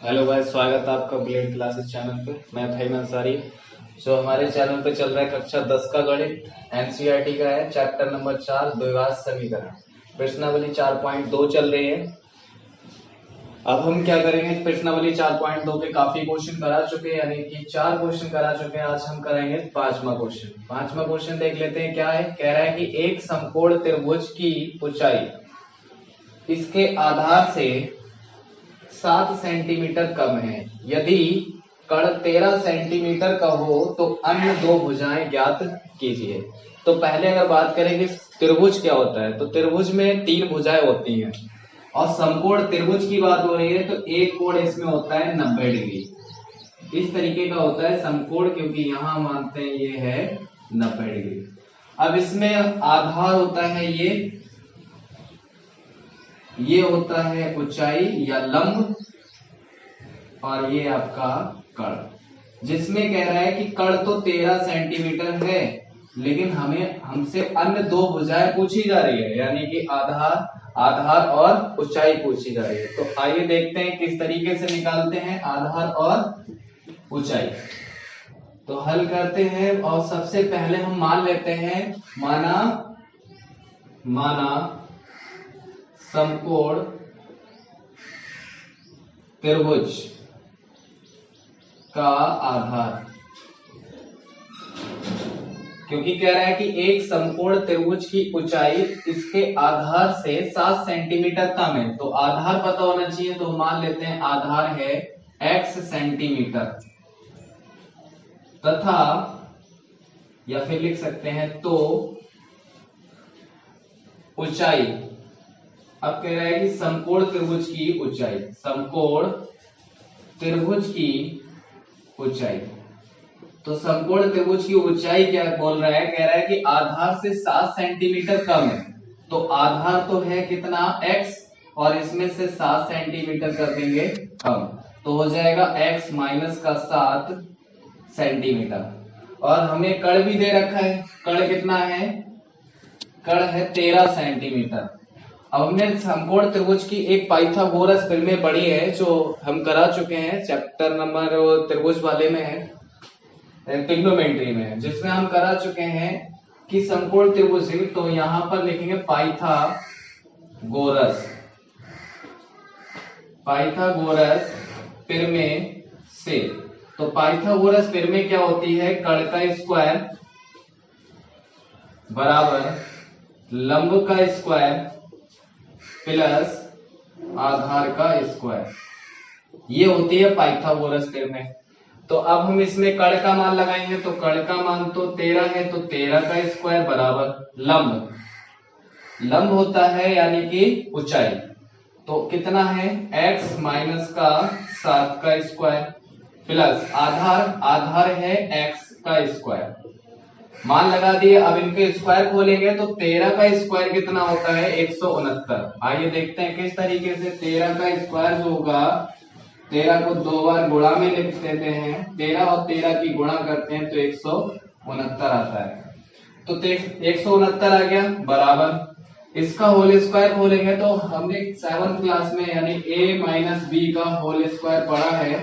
Hello guys, स्वागत है आपका बुलेट क्लासेस चैनल पे। मैं फहीम अंसारी। जो हमारे चैनल पे चल रहा है कक्षा 10 का गणित, एनसीईआरटी का है, चैप्टर नंबर 4 द्विघात समीकरण, प्रश्नावली 4.2 चल रही है। अब हम क्या करेंगे, प्रश्नावली 4.2 के काफी क्वेश्चन करा चुके हैं, यानी कि 4 क्वेश्चन करा चुके हैं। आज हम कराएंगे पांचवा क्वेश्चन। पांचवा क्वेश्चन देख लेते हैं क्या है। कह रहा है कि एक समकोण त्रिभुज की ऊंचाई इसके आधार से 7 सेंटीमीटर कम है। यदि कण 13 सेंटीमीटर का हो तो अन्य दो भुजाएं ज्ञात कीजिए। तो पहले अगर बात करें कि त्रिभुज क्या होता है, तो त्रिभुज में 3 भुजाएं होती हैं और समकोण त्रिभुज की बात हो रही है तो एक कोण इसमें होता है 90 डिग्री। इस तरीके का होता है समकोण, क्योंकि यहां मानते हैं ये है 90 डिग्री। अब इसमें आधार होता है ये होता है ऊंचाई या लंब, और ये आपका कण, जिसमें कह रहा है कि कण तो 13 सेंटीमीटर है, लेकिन हमसे अन्य दो भुजाएं पूछी जा रही है, यानी कि आधार और ऊंचाई पूछी जा रही है। तो आइए देखते हैं किस तरीके से निकालते हैं आधार और ऊंचाई। तो हल करते हैं और सबसे पहले हम मान लेते हैं, माना समकोण त्रिभुज का आधार, क्योंकि कह रहा है कि एक समकोण त्रिभुज की ऊंचाई इसके आधार से 7 सेंटीमीटर कम है। तो आधार पता होना चाहिए, तो मान लेते हैं आधार है x सेंटीमीटर, तथा या फिर लिख सकते हैं तो ऊंचाई। अब कह रहा है कि समकोण त्रिभुज की ऊंचाई, समकोण त्रिभुज की ऊंचाई। तो समकोण त्रिभुज की ऊंचाई क्या बोल रहा है, कह रहा है कि आधार से 7 सेंटीमीटर कम है। तो आधार तो है कितना x, और इसमें से 7 सेंटीमीटर कर देंगे कम, तो हो जाएगा x माइनस का 7 सेंटीमीटर। और हमें कण भी दे रखा है, कण कितना है, कण है 13 सेंटीमीटर। अब हमने समकोण त्रिभुज की एक पाइथागोरस फिल्में पढ़ी है, जो हम करा चुके हैं, चैप्टर नंबर त्रिभुज वाले में है, ट्रिग्नोमेट्री में, जिसमें हम करा चुके हैं कि समकोण त्रिभुज, तो यहां पर लिखेंगे पाइथागोरस फिल्में से। तो पाइथागोरस फिल्में क्या होती है, कण का स्क्वायर बराबर लंब का स्क्वायर प्लस आधार का स्क्वायर, ये होती है पाइथागोरस फिल्में। तो अब हम इसमें कण का मान लगाएंगे, तो कण का मान तो 13 है, तो 13 का स्क्वायर बराबर लंब होता है यानी कि ऊंचाई। तो कितना है x माइनस का 7 का स्क्वायर प्लस आधार है x का स्क्वायर, मान लगा दिए। अब इनके स्क्वायर खोलेंगे तो 13 का स्क्वायर कितना होता है 169। आइए देखते हैं किस तरीके से 13 का स्क्वायर जो होगा, 13 को 2 बार गुणा में लिख देते हैं, 13 और 13 की गुणा करते हैं तो 169 आता है। तो 169 आ गया बराबर, इसका होल स्क्वायर खोलेंगे तो हमने 7th क्लास में यानी a माइनस बी का होल स्क्वायर पढ़ा है,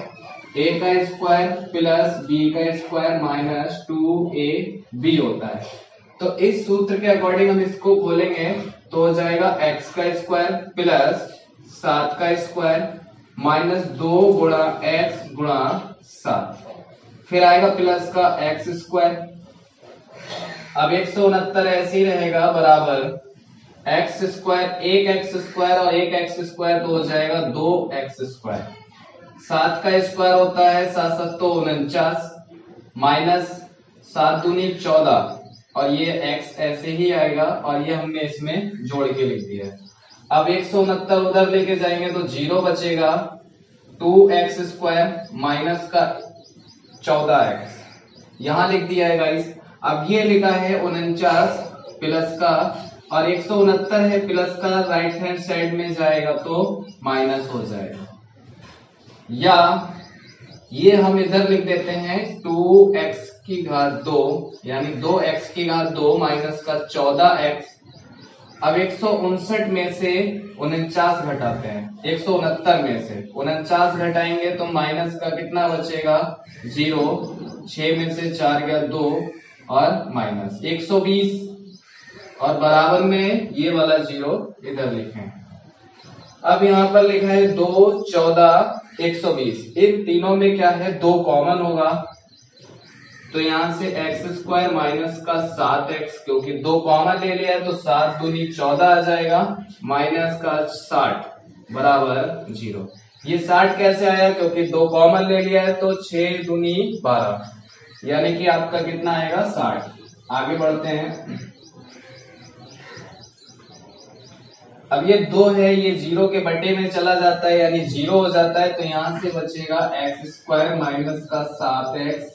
a का स्क्वायर प्लस b का स्क्वायर माइनस 2ab होता है। तो इस सूत्र के अकॉर्डिंग हम इसको खोलेंगे तो हो जाएगा x का स्क्वायर प्लस 7 का स्क्वायर माइनस 2 गुणा x गुणा 7, फिर आएगा प्लस का x स्क्वायर। अब 169 ऐसे ही रहेगा बराबर x स्क्वायर, एक x स्क्वायर और एक x स्क्वायर, तो हो जाएगा 2x स्क्वायर। 7 का स्क्वायर होता है 7 7 49 माइनस 7 दूनी 14, और ये x ऐसे ही आएगा, और ये हमने इसमें जोड़ के लिख दिया। अब 169 उधर लेके जाएंगे तो 0 बचेगा, 2x स्क्वायर माइनस का 14x यहां लिख दिया है गाइस। अब ये लिखा है 49 प्लस का, और 169 है प्लस का, राइट हैंड साइड में जाएगा तो माइनस हो जाएगा, या ये हम इधर लिख देते हैं 2x की घात 2 यानी 2x की घात 2 माइनस का 14x। अब 159 में से 49 घटाते हैं 169 में से 49 घटाएंगे तो माइनस का कितना बचेगा 0, 6 में से 4 गया 2 और माइनस 120 और बराबर में ये वाला 0 इधर लिखें। अब यहाँ पर लिखा है 2, 14, 120। इन तीनों में क्या है 2 कॉमन होगा तो यहाँ से x² माइनस का 7x, क्योंकि 2 कॉमन ले लिया है तो 7 दूनी 14 आ जाएगा माइनस का 60 बराबर 0। ये 60 कैसे आया, क्योंकि 2 कॉमन ले लिया है तो 6 दूनी 12 यानी कि आपका कितना आएगा 60। आगे बढ़ते हैं। अब ये 2 है ये 0 के बटे में चला जाता है यानी 0 हो जाता है तो यहां से बचेगा x² माइनस का 7x।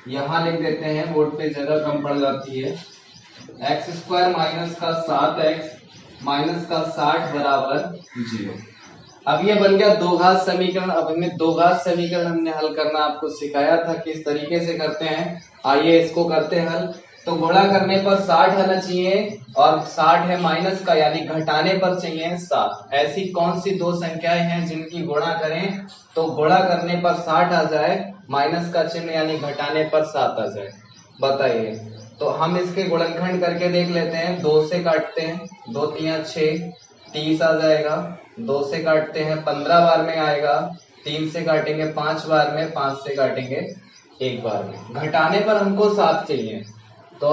यहां लिख देते हैं, बोर्ड पे जगह कम पड़ जाती है। x² माइनस का 7x माइनस का 60 बराबर 0। अब ये बन गया दो घात समीकरण। अब हमें दो घात समीकरण हमने हल करना आपको सिखाया था किस तरीके से करते हैं। आइए इसको करते हैं हल। तो गुणा करने पर 60 आना चाहिए और 60 है माइनस का यानी घटाने पर चाहिए 7। ऐसी कौन सी दो संख्याएं हैं जिनकी गुणा करें तो गुणा करने पर 60 आ जाए, माइनस का चिन्ह यानी घटाने पर 7 आ जाए, बताइए। तो हम इसके गुणनखंड करके देख लेते हैं। 2 से काटते हैं, 2 3 6, 30 आ जाएगा। 2 से काटते हैं 15 बार में आएगा। 3 से काटेंगे 5 बार में, 5 से काटेंगे 1 बार में। घटाने पर हमको 7 चाहिए तो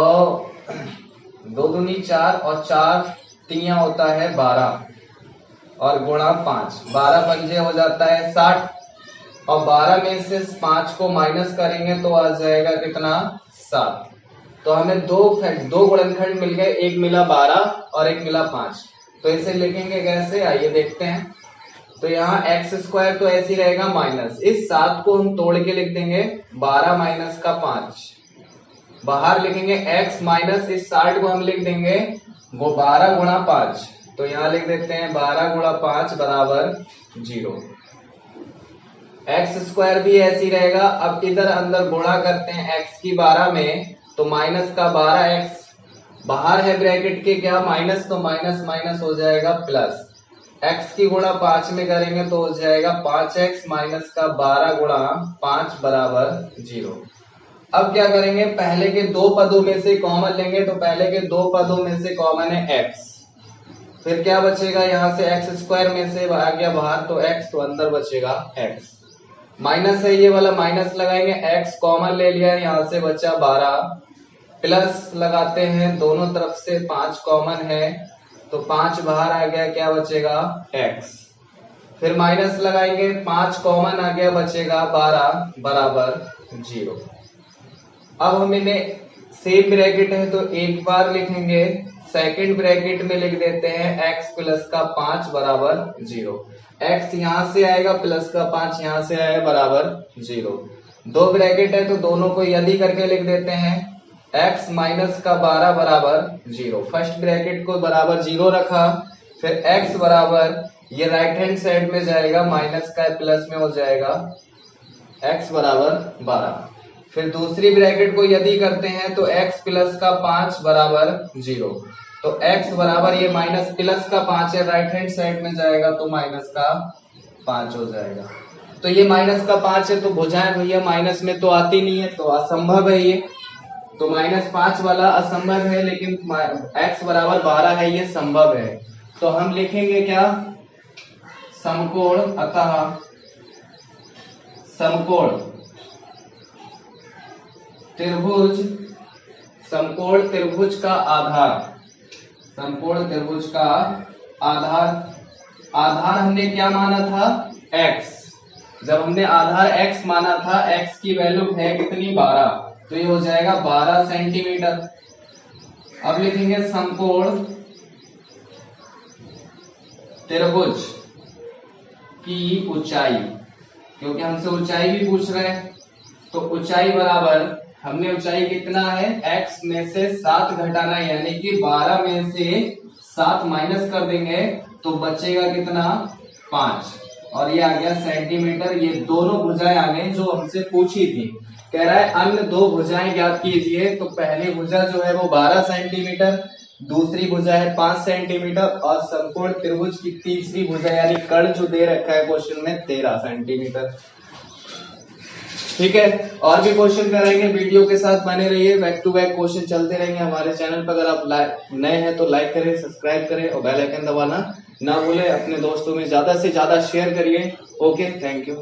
2 दूनी 4 और 4 3 होता है 12 और गुणा 5, 12 पंजे हो जाता है 60 और 12 में से 5 को माइनस करेंगे तो आ जाएगा कितना 7। तो हमें दो गुणनखंड मिल गए, एक मिला 12 और एक मिला 5। तो इसे लिखेंगे कैसे, आइए देखते हैं। तो यहाँ x² तो ऐसे ही रहेगा माइनस, इस 7 को हम तोड़ के लिख देंगे 12 माइनस का 5, बाहर लिखेंगे x माइनस इस 60 को हम लिख देंगे 12 गुणा 5। तो यहाँ लिख देते हैं 12 गुणा 5 बराबर 0। x² भी ऐसे ही रहेगा। अब इधर अंदर गुणा करते हैं x की 12 में तो माइनस का 12x, बाहर है ब्रैकेट के क्या माइनस, तो माइनस माइनस हो जाएगा प्लस। x की गुणा 5 में करेंगे तो हो जाएगा 5x माइनस का 12 गुणा 5 बराबर 0। अब क्या करेंगे, पहले के दो पदों में से कॉमन लेंगे। तो पहले के दो पदों में से कॉमन है x, फिर क्या बचेगा, यहाँ से x² में से आ गया बाहर तो x, तो अंदर बचेगा x। माइनस है ये वाला, माइनस लगाएंगे, x कॉमन ले लिया, यहाँ से बचा 12, प्लस लगाते हैं दोनों तरफ से 5 कॉमन है तो 5 बाहर आ गया, क्या बचेगा x। फिर माइनस लगाएंगे, 5 कॉमन आ गया, बचेगा 12 बराबर 0। अब हमने सेम ब्रैकेट है तो एक बार लिखेंगे, सेकंड ब्रैकेट में लिख देते हैं x प्लस का 5 बराबर 0। x यहां से आएगा प्लस का 5 यहां से आएगा बराबर 0। दो ब्रैकेट है तो दोनों को यदि करके लिख देते हैं x माइनस का 12 बराबर 0। फर्स्ट ब्रैकेट को बराबर 0 रखा, फिर x बराबर ये राइट हैंड साइड में जाएगा, माइनस का प्लस में हो जाएगा x बराबर 12। फिर दूसरी ब्रैकेट को यदि करते हैं तो x प्लस का 5 बराबर 0। तो x बराबर ये माइनस प्लस का 5 है, राइट हैंड साइड में जाएगा तो माइनस का 5 हो जाएगा। तो ये माइनस का 5 है तो भुजाएं भैया माइनस में तो आती नहीं है तो असंभव है ये, तो -5 वाला असंभव है, लेकिन x बराबर 12 है ये संभव है। तो हम लिखेंगे क्या, समकोण, अतः समकोण त्रिभुज, समकोण त्रिभुज का आधार, समकोण त्रिभुज का आधार, आधार हमने क्या माना था x। जब हमने आधार x माना था, x की वैल्यू है कितनी 12, तो ये हो जाएगा 12 सेंटीमीटर। अब लिखेंगे समकोण त्रिभुज की ऊंचाई, क्योंकि हमसे ऊंचाई भी पूछ रहे हैं, तो ऊंचाई बराबर, हमने ऊंचाई कितना है x में से 7 घटाना है यानी कि 12 में से 7 माइनस कर देंगे तो बचेगा कितना 5 और ये आ गया सेंटीमीटर। ये दोनों भुजाएं आ गई जो हमसे पूछी थी। कह रहा है अन्य दो भुजाएं ज्ञात कीजिए। तो पहली भुजा जो है वो 12 सेंटीमीटर, दूसरी भुजा है 5 सेंटीमीटर और समकोण त्रिभुज की तीसरी भुजा यानी कर्ण जो दे रखा है क्वेश्चन में 13 सेंटीमीटर। ठीक है, और भी क्वेश्चन कराएंगे, वीडियो के साथ बने रहिए, बैक टू बैक क्वेश्चन चलते रहेंगे हमारे चैनल पर। अगर आप नए हैं तो लाइक करें, सब्सक्राइब करें और बेल आइकन दबाना ना भूलें। अपने दोस्तों में ज्यादा से ज्यादा शेयर करिए। Okay, thank you.